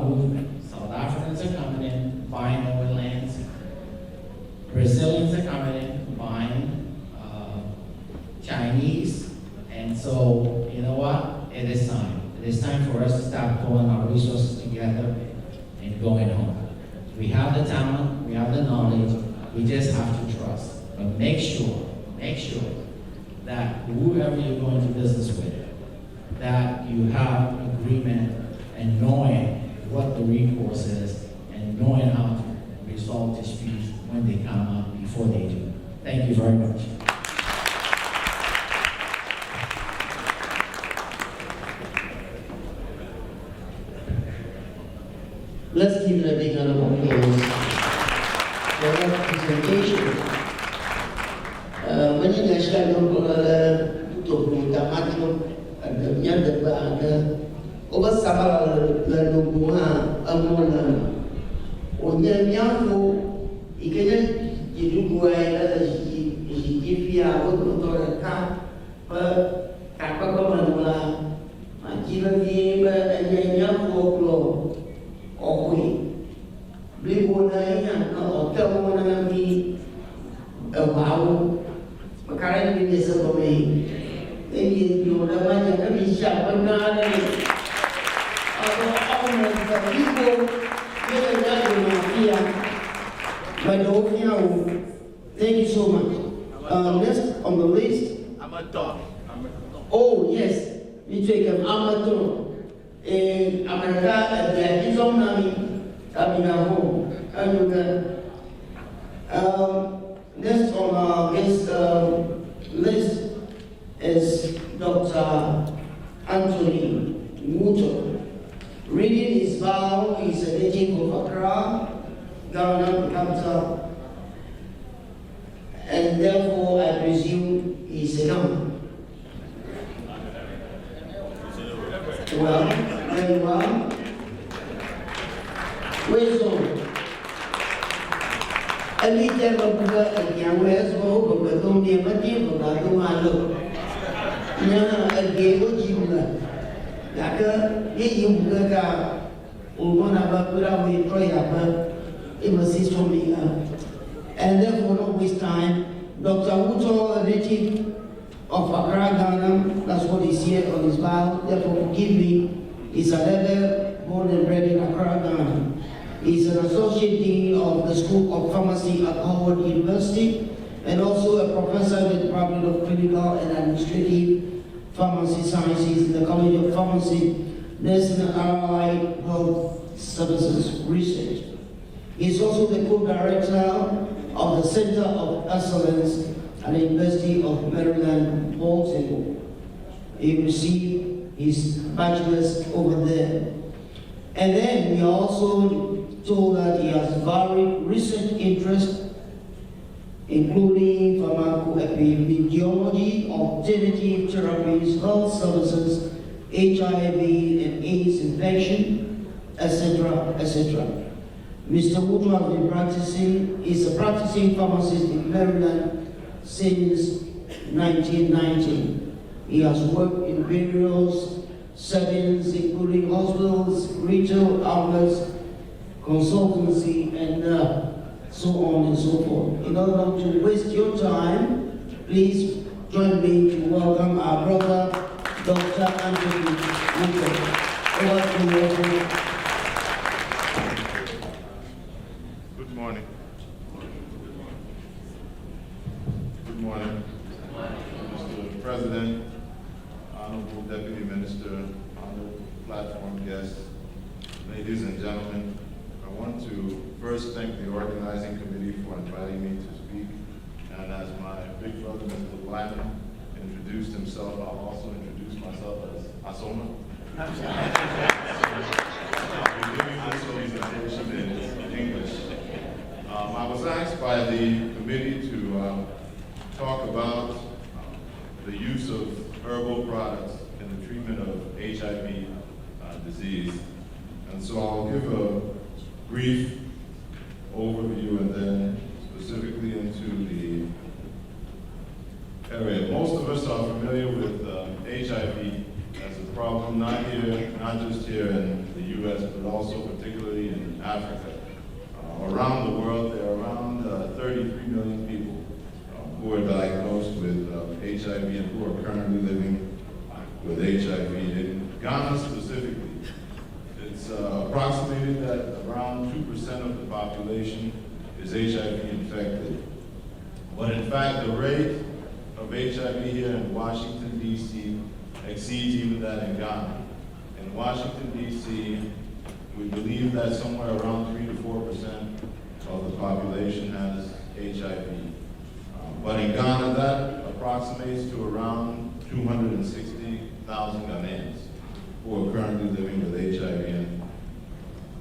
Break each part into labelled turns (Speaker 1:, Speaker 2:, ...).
Speaker 1: movement. South Africans are coming in, buying oil lands. Brazilians are coming in, buying Chinese. And so, you know what? It is time. It is time for us to start pulling our resources together and going home. We have the talent, we have the knowledge, we just have to trust. But make sure that whoever you're going to business with, that you have agreement and knowing what the recourse is and knowing how to resolve disputes when they come up before they do. Thank you very much.
Speaker 2: Let's give a big round of applause for that presentation. When you guys got to Tamato and the Yanda over Sabah, Lanubua, Amona, Onyango, Ikeja, Yidugua, Yifia, Ototora Camp, Kapakamana, Makila Game, and Yango. Oi, Blibona, or Telmona, me, a wow, Macaran in the Sabome, maybe you know the money can be sharp, but not the people, you're not here. Thank you so much. Next on the list,
Speaker 3: I'm a dog.
Speaker 2: oh, yes, we take an amateur. America, there is on coming home. Next on our guest list is Dr. Anthony Muto. Reading his vow, he's a native of Accra, Ghana, capital, and therefore I presume he's a Ghana. Well, very well. Where's on? I need to have a book at Yahweh's home, but don't be a material, but I don't want to look. Now, I gave what you learned. Like you look at one about what I will try up, it was his from me. And therefore, not waste time. Dr. Wuto, a native of Accra, Ghana, that's what he's here on his bio. Therefore, forgive me. He's a level born and bred in Accra, Ghana. He's an associate dean of the School of Pharmacy at Howard University and also a professor in the Department of Clinical and Administrative Pharmacy Sciences in the College of Pharmacy, Nursing and Allied Health Services Research. He's also the co-director of the Center of Excellence at the University of Maryland, Baltimore. He received his bachelor's over there. And then we are also told that he has varied research interests, including pharmacoepidemiology, alternative therapies, health services, HIV and AIDS infection, etc., etc. Mr. Wuto has been practicing, is a practicing pharmacist in Maryland since 1990. He has worked in various settings, including hospitals, retail outlets, consultancy, and so on and so forth. In order not to waste your time, please join me to welcome our brother, Dr. Anthony Wuto. Over to you.
Speaker 3: Good morning. Good morning. Mr. President, Honorable Deputy Minister, honorable platform guests, ladies and gentlemen, I want to first thank the organizing committee for inviting me to speak. And as my big brother, Mr. Lyman, introduced himself, I'll also introduce myself as Asoma. I'll be giving this presentation in English. I was asked by the committee to talk about the use of herbal products in the treatment of HIV disease. And so I'll give a brief overview and then specifically into the area. Most of us are familiar with HIV as a problem, not just here in the U.S., but also particularly in Africa. Around the world, there are around 33 million people who are diagnosed with HIV and who are currently living with HIV. In Ghana specifically, it's approximated that around 2% of the population is HIV infected. But in fact, the rate of HIV here in Washington, D.C. exceeds even that in Ghana. In Washington, D.C., we believe that somewhere around 3 to 4% of the population has HIV. But in Ghana, that approximates to around 260,000 Ghanaians who are currently living with HIV. And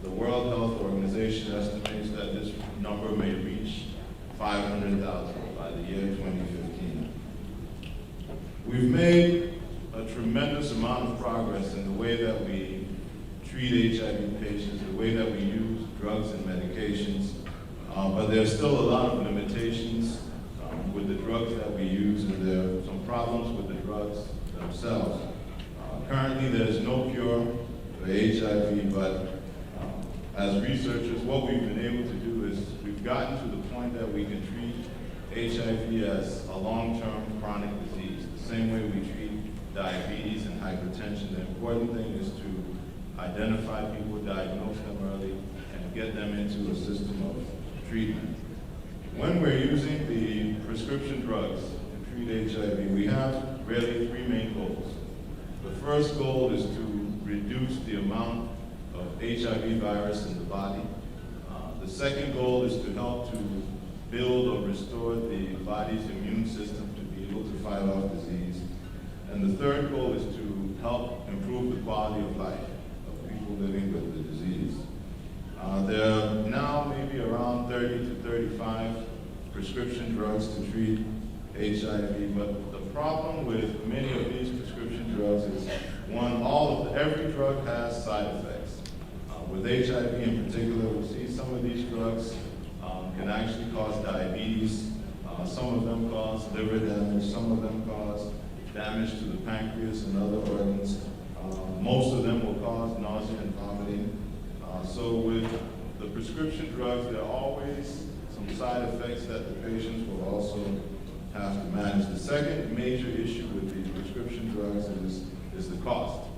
Speaker 3: the World Health Organization estimates that this number may reach 500,000 by the year 2015. We've made a tremendous amount of progress in the way that we treat HIV patients, the way that we use drugs and medications, but there's still a lot of limitations with the drugs that we use, and there are some problems with the drugs themselves. Currently, there's no cure for HIV, but as researchers, what we've been able to do is we've gotten to the point that we can treat HIV as a long-term chronic disease, the same way we treat diabetes and hypertension. The important thing is to identify people, diagnose them early, and get them into a system of treatment. When we're using the prescription drugs to treat HIV, we have really three main goals. The first goal is to reduce the amount of HIV virus in the body. The second goal is to help to build or restore the body's immune system to be able to fight off disease. And the third goal is to help improve the quality of life of people living with the disease. There are now maybe around 30 to 35 prescription drugs to treat HIV, but the problem with many of these prescription drugs is, one, every drug has side effects. With HIV in particular, we see some of these drugs can actually cause diabetes. Some of them cause liver damage. Some of them cause damage to the pancreas and other organs. Most of them will cause nausea and vomiting. So with the prescription drugs, there are always some side effects that the patients will also have to manage. The second major issue with the prescription drugs is the cost.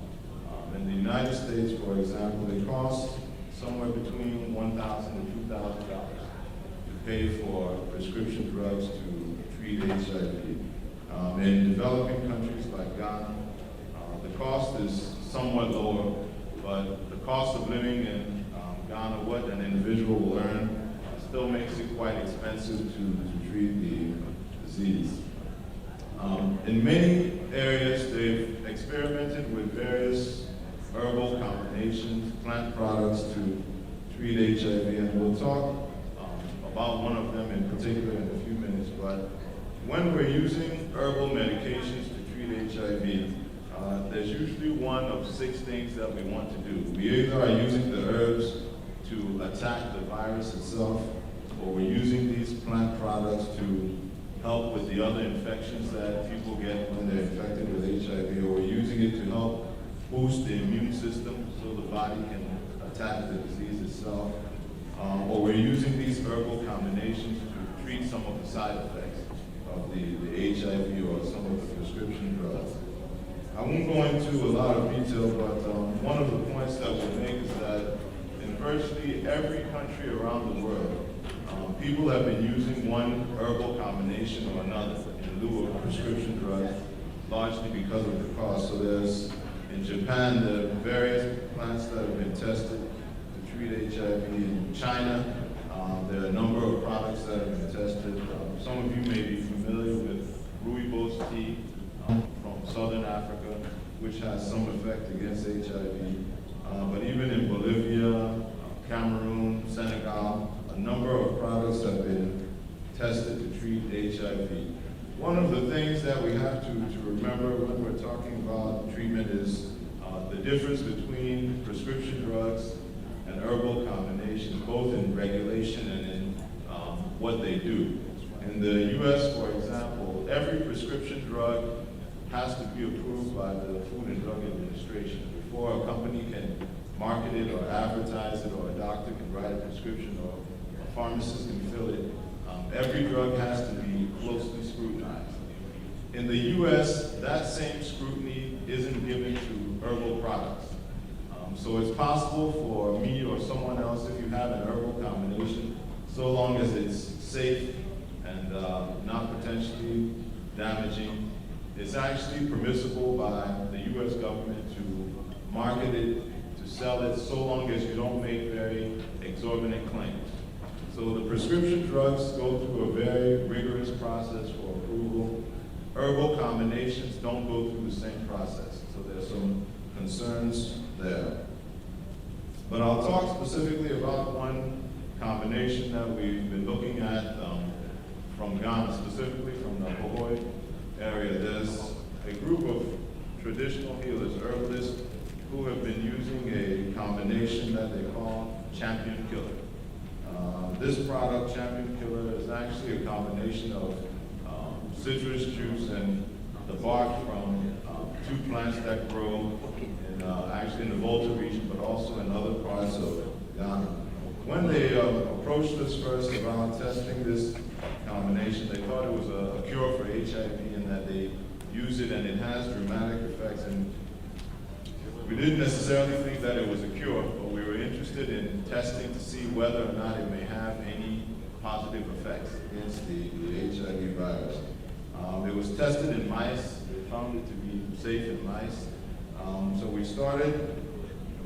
Speaker 3: In the United States, for example, they cost somewhere between $1,000 and $2,000 to pay for prescription drugs to treat HIV. In developing countries like Ghana, the cost is somewhat lower, but the cost of living in Ghana, what an individual will earn, still makes it quite expensive to treat the disease. In many areas, they've experimented with various herbal combinations, plant products to treat HIV, and we'll talk about one of them in particular in a few minutes. But when we're using herbal medications to treat HIV, there's usually one of 6 things that we want to do. We either are using the herbs to attack the virus itself, or we're using these plant products to help with the other infections that people get when they're infected with HIV, or we're using it to help boost the immune system so the body can attack the disease itself, or we're using these herbal combinations to treat some of the side effects of the HIV or some of the prescription drugs. I won't go into a lot of detail, but one of the points that we'll make is that in virtually every country around the world, people have been using one herbal combination or another in lieu of prescription drugs, largely because of the cost. So there's, in Japan, there are various plants that have been tested to treat HIV. In China, there are a number of products that have been tested. Some of you may be familiar with rooibos tea from Southern Africa, which has some effect against HIV. But even in Bolivia, Cameroon, Senegal, a number of products have been tested to treat HIV. One of the things that we have to remember when we're talking about treatment is the difference between prescription drugs and herbal combinations, both in regulation and in what they do. In the US, for example, every prescription drug has to be approved by the Food and Drug Administration before a company can market it or advertise it, or a doctor can write a prescription, or a pharmacist can fill it. Every drug has to be closely scrutinized. In the U.S., that same scrutiny isn't given to herbal products. So it's possible for me or someone else, if you have an herbal combination, so long as it's safe and not potentially damaging, it's actually permissible by the U.S. government to market it, to sell it, so long as you don't make very exorbitant claims. So the prescription drugs go through a very rigorous process for approval. Herbal combinations don't go through the same process, so there's some concerns there. But I'll talk specifically about one combination that we've been looking at from Ghana, specifically from the Ahoy area. There's a group of traditional healers, herbalists, who have been using a combination that they call Champion Killer. This product, Champion Killer, is actually a combination of citrus juice and the bark from two plants that grow actually in the Volta region, but also in other parts of Ghana. When they approached us first about testing this combination, they thought it was a cure for HIV, and that they use it and it has dramatic effects. And we didn't necessarily think that it was a cure, but we were interested in testing to see whether or not it may have any positive effects against the HIV virus. It was tested in mice. They found it to be safe in mice. So we started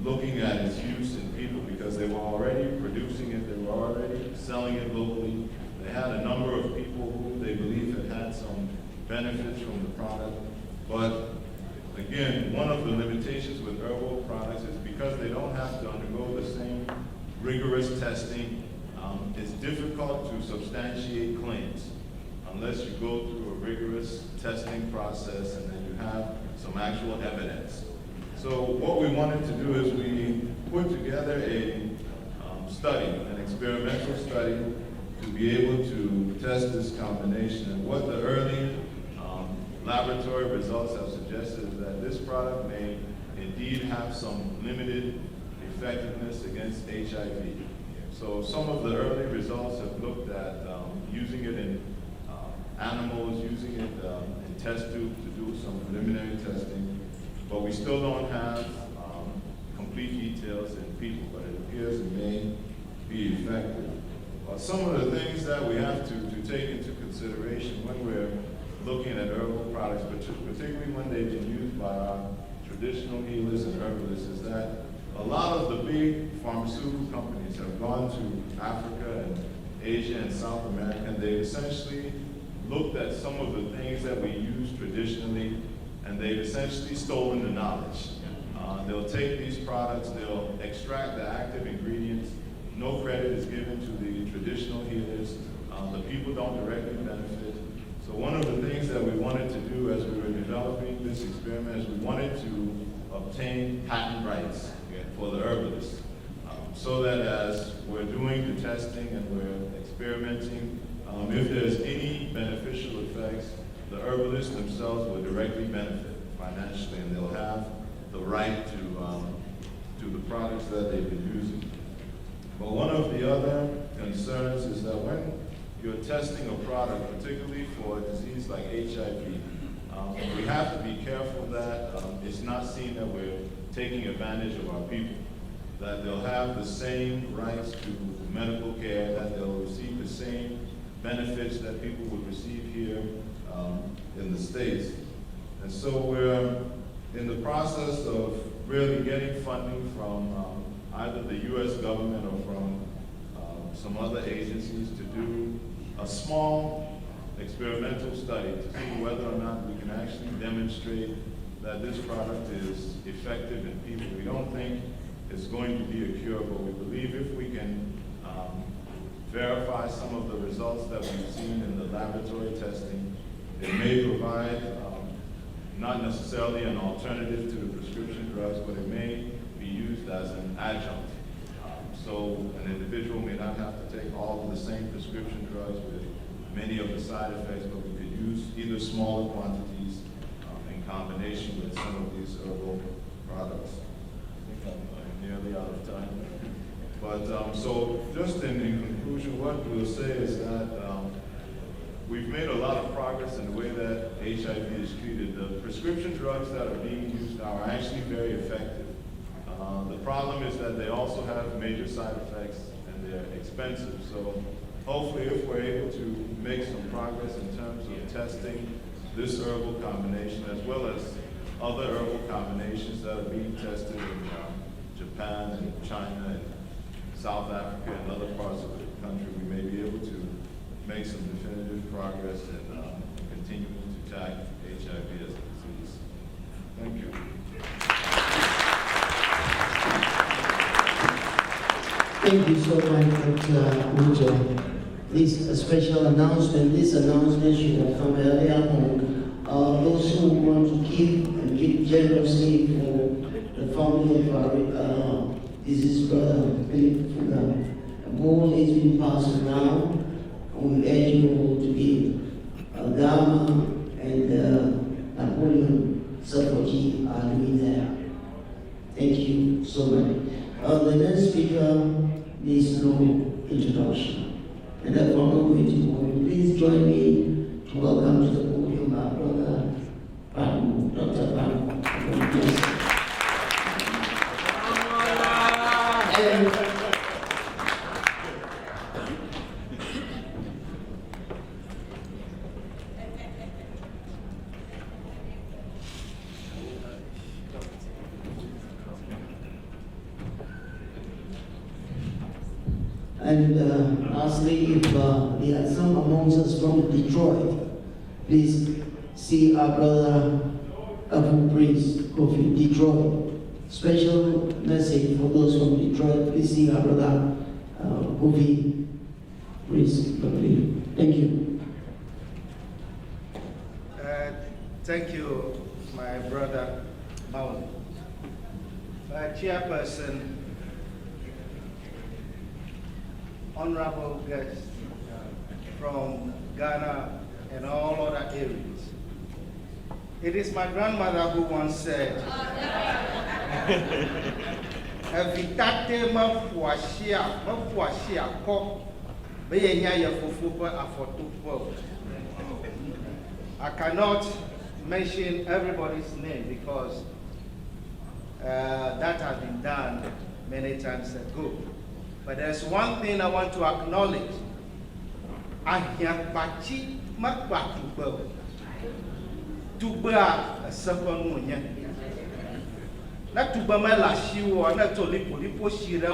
Speaker 3: looking at its use in people because they were already producing it, they were already selling it locally. They had a number of people who they believe had some benefits from the product. But again, one of the limitations with herbal products is because they don't have to undergo the same rigorous testing, it's difficult to substantiate claims unless you go through a rigorous testing process and then you have some actual evidence. So what we wanted to do is we put together a study, an experimental study, to be able to test this combination. And what the early laboratory results have suggested is that this product may indeed have some limited effectiveness against HIV. So some of the early results have looked at using it in animals, using it in test tubes to do some preliminary testing, but we still don't have complete details in people, but it appears it may be effective. Some of the things that we have to take into consideration when we're looking at herbal products, particularly when they've been used by our traditional healers and herbalists, is that a lot of the big pharmaceutical companies have gone to Africa and Asia and South America, and they've essentially looked at some of the things that we use traditionally, and they've essentially stolen the knowledge. They'll take these products, they'll extract the active ingredients. No credit is given to the traditional healers. The people don't directly benefit. So one of the things that we wanted to do as we were developing this experiment is we wanted to obtain patent rights for the herbalists, so that as we're doing the testing and we're experimenting, if there's any beneficial effects, the herbalists themselves will directly benefit financially, and they'll have the right to the products that they've been using. But one of the other concerns is that when you're testing a product, particularly for a disease like HIV, we have to be careful that it's not seen that we're taking advantage of our people, that they'll have the same rights to medical care, that they'll receive the same benefits that people would receive here in the States. And so we're in the process of really getting funding from either the U.S. government or from some other agencies to do a small experimental study to see whether or not we can actually demonstrate that this product is effective in people. We don't think it's going to be a cure, but we believe if we can verify some of the results that we've seen in the laboratory testing, it may provide not necessarily an alternative to the prescription drugs, but it may be used as an adjunct. So an individual may not have to take all of the same prescription drugs with many of the side effects, but we could use either smaller quantities in combination with some of these herbal products. I think I'm near already out of time. But so just in conclusion, what we'll say is that we've made a lot of progress in the way that HIV is treated. The prescription drugs that are being used now are actually very effective. The problem is that they also have major side effects and they're expensive. So hopefully if we're able to make some progress in terms of testing this herbal combination as well as other herbal combinations that are being tested in Japan and China and South Africa and other parts of the country, we may be able to make some definitive progress in continuing to tackle HIV as a disease. Thank you.
Speaker 2: Thank you so much, Dr. Ujo. This special announcement, should have come earlier on. Those who want to give and give generously for the family of our deceased brother, Philip Fuga. A ball is being passed around, and we urge you all to give. Gama and Napoleon Sarkozy are doing there. Thank you so much. The next speaker needs no introduction. And therefore, I'm not going to go. Please join me to welcome to the podium our brother, Dr. Pam. And lastly, if there are some amongst us from Detroit, please see our brother Abu Prince of Detroit. Special message for those from Detroit. Please see our brother Kofi Prince. Thank you.
Speaker 4: Thank you, my brother Maun. Chairperson, honorable guests from Ghana and all other areas. It is my grandmother who once said, "Evitate mafuashia ko beyenya ya fufupa afotupo." I cannot mention everybody's name because that has been done many times ago. But there's one thing I want to acknowledge. Ahyapachi makbatubo. Tuba a second munya. Not tuba my lashiwo, not to lipo shira.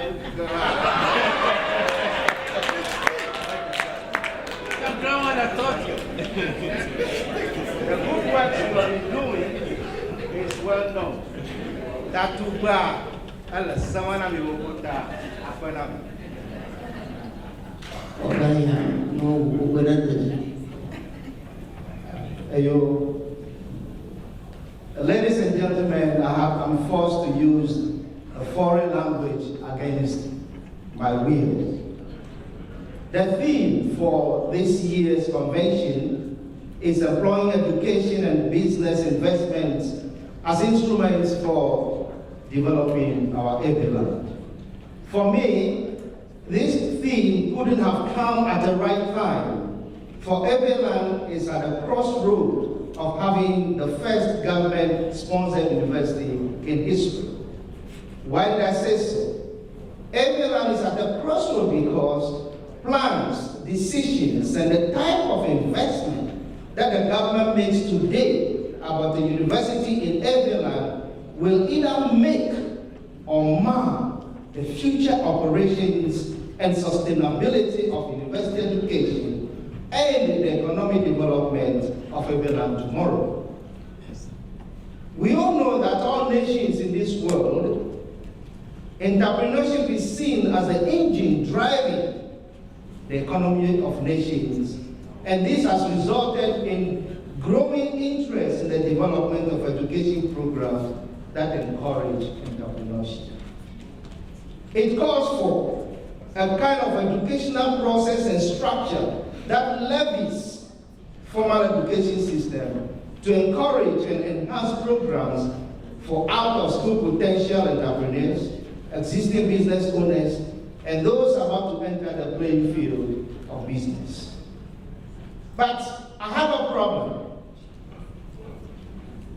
Speaker 4: Your grandmother taught you. The good work you are doing is well known. That tuba, someone I will put that.
Speaker 5: Ladies and gentlemen, I'm forced to use a foreign language against my will. The theme for this year's convention is employing education and business investments as instruments for developing our able land. For me, this theme couldn't have come at the right time, for Ebelan is at a crossroad of having the first government-sponsored university in history. Why did I say so? Ebelan is at the crossroad because plans, decisions, and the type of investment that the government makes today about the university in Ebelan will either make or mar the future operations and sustainability of university education and the economic development of Ebelan tomorrow. We all know that all nations in this world, entrepreneurship is seen as the engine driving the economy of nations, and this has resulted in growing interest in the development of education programs that encourage entrepreneurship. It calls for a kind of educational process and structure that levies formal education system to encourage and enhance programs for out-of-school potential entrepreneurs existing business owners, and those about to enter the playing field of business. But I have a problem.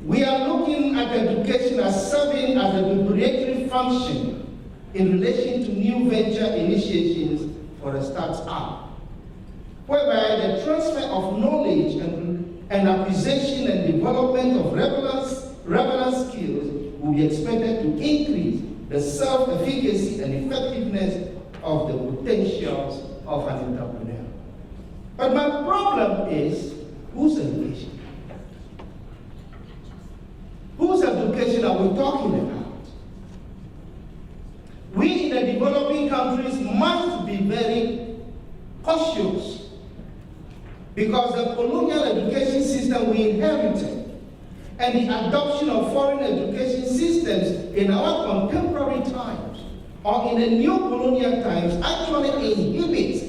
Speaker 5: We are looking at education as serving as a preparatory function in relation to new venture initiations for a startup, whereby the transfer of knowledge and acquisition and development of relevant skills will be expected to increase the self-efficacy and effectiveness of the potentials of an entrepreneur. But my problem is, whose education? Whose education are we talking about? We in the developing countries must be very cautious, because the colonial education system we inherited and the adoption of foreign education systems in our contemporary times or in the new colonial times actually inhibits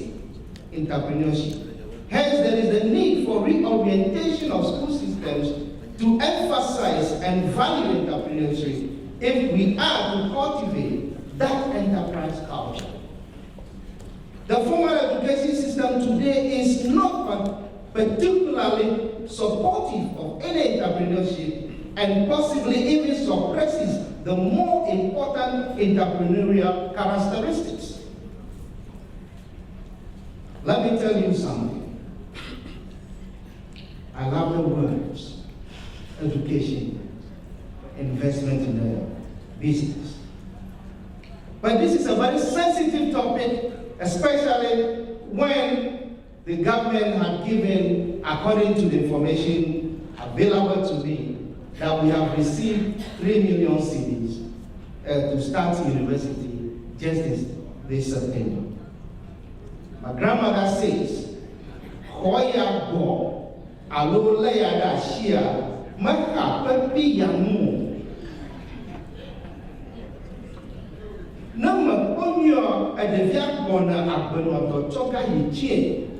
Speaker 5: entrepreneurship. Hence, there is a need for reorientation of school systems to emphasize and value entrepreneurship if we are to cultivate that enterprise culture. The formal education system today is not particularly supportive of any entrepreneurship and possibly even suppresses the more important entrepreneurial characteristics. Let me tell you something. I love the words education, investment in the business. But this is a very sensitive topic, especially when the government had given, according to the information available to me, that we have received 3 million cedis to start university just this September. My grandmother says, Hoya go, alo leya da shia, maka pepi yamu. Nama onyo edevia bona abenoto choka yichie.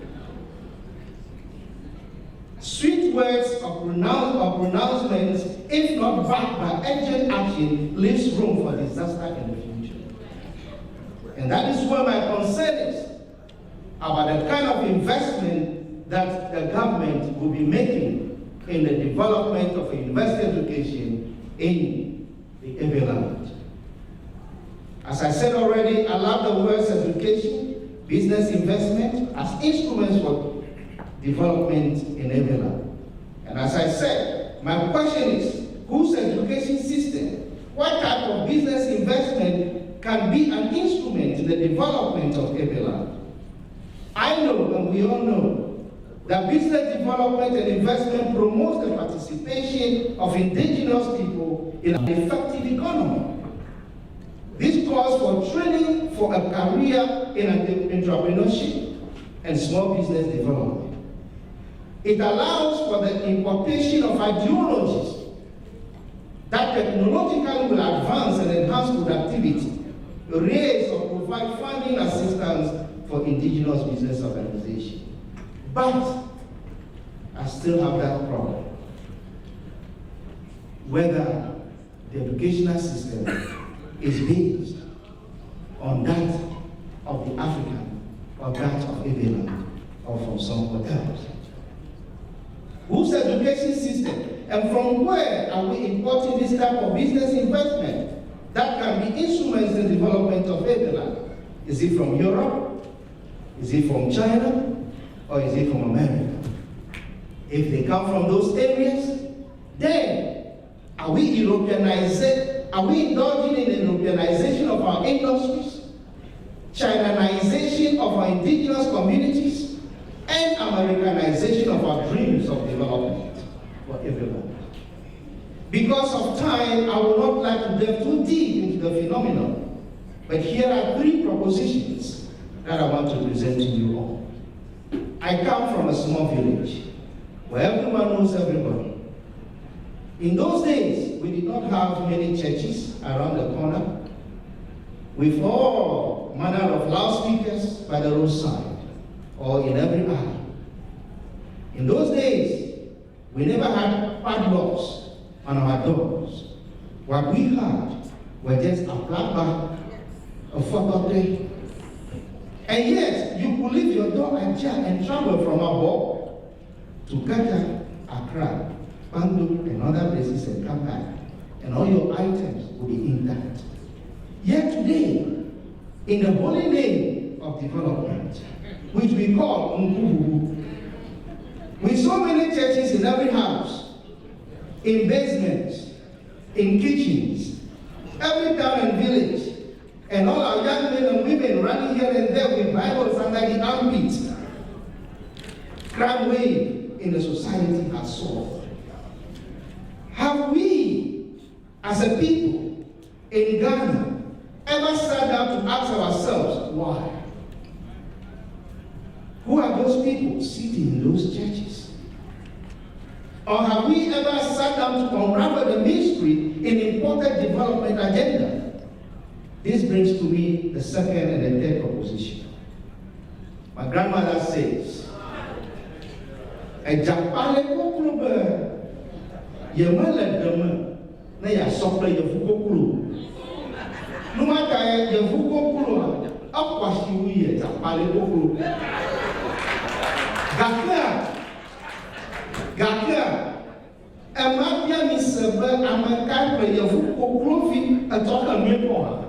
Speaker 5: Sweet words of pronouncements, if not backed by urgent action, leaves room for disaster in the future. And that is where my concern is about the kind of investment that the government will be making in the development of university education in the Ebe land. As I said already, I love the words education, business investment as instruments for development in Ebe land. And as I said, my question is, whose education system, what type of business investment can be an instrument in the development of Ebe land? I know, and we all know, that business development and investment promotes the participation of indigenous people in an effective economy. This calls for training for a career in entrepreneurship and small business development. It allows for the importation of ideologies that technologically will advance and enhance productivity, raise or provide funding assistance for indigenous business organizations. But I still have that problem. Whether the educational system is based on that of the African or that of Ebe land or from somewhere else. Whose education system and from where are we importing this type of business investment that can be instruments in the development of Ebe land? Is it from Europe? Is it from China? Or is it from America? If they come from those areas, then are we Europeanizing? Are we indulging in the Europeanization of our industries, Chinanization of our indigenous communities, and Americanization of our dreams of development for everyone? Because of time, I would not like to delve too deep into the phenomenon, but here are 3 propositions that I want to present to you all. I come from a small village where everyone knows everybody. In those days, we did not have many churches around the corner with all manner of loudspeakers by the roadside or in every alley. In those days, we never had padlocks on our doors. What we had were just a black bag a photo day. And yet, you could leave your door ajar and travel from Abo to Ghana, Accra, Bandung, and other places and come back. And all your items will be intact. Yet today, in the holy name of development, which we call Nkubu, with so many churches in every house, in basements, in kitchens, every town and village, and all our young men and women running here and there with Bibles under the armpit, crime wave in the society has solved. Have we, as a people in Ghana, ever sat down to ask ourselves why? Who are those people sitting in those churches? Or have we ever sat down to unravel the mystery in important development agenda? This brings to me the second and the third proposition. My grandmother says, "A Japale kokuba, yemala dama, na ya sopla yefukokulu. No matter yefukokulu, akwashi wiye Japale kokulu. Gaka, Amabia Misaba, Amaka, yefukokulu fi atoka mwepo.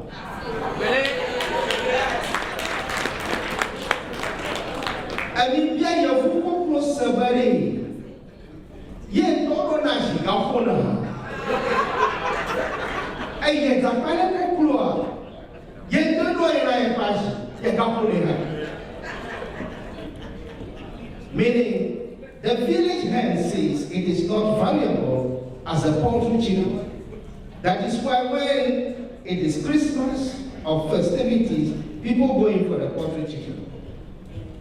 Speaker 5: And bien you faut qu'on se barre. Ye toro na jiga fona. Ay ye ta pale ko kulo. Ye toro era e paji, ye ga fona. Meaning the village hand says it is not valuable as a poultry chicken. That is why when it is Christmas or festivities, people go in for the poultry chicken.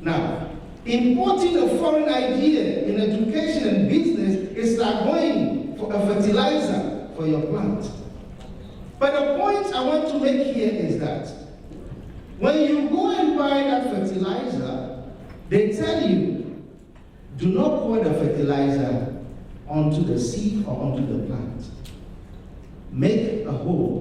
Speaker 5: Now, importing a foreign idea in education and business is like going for a fertilizer for your plant. But the point I want to make here is that when you go and buy that fertilizer, they tell you, do not pour the fertilizer onto the seed or onto the plant. Make a hole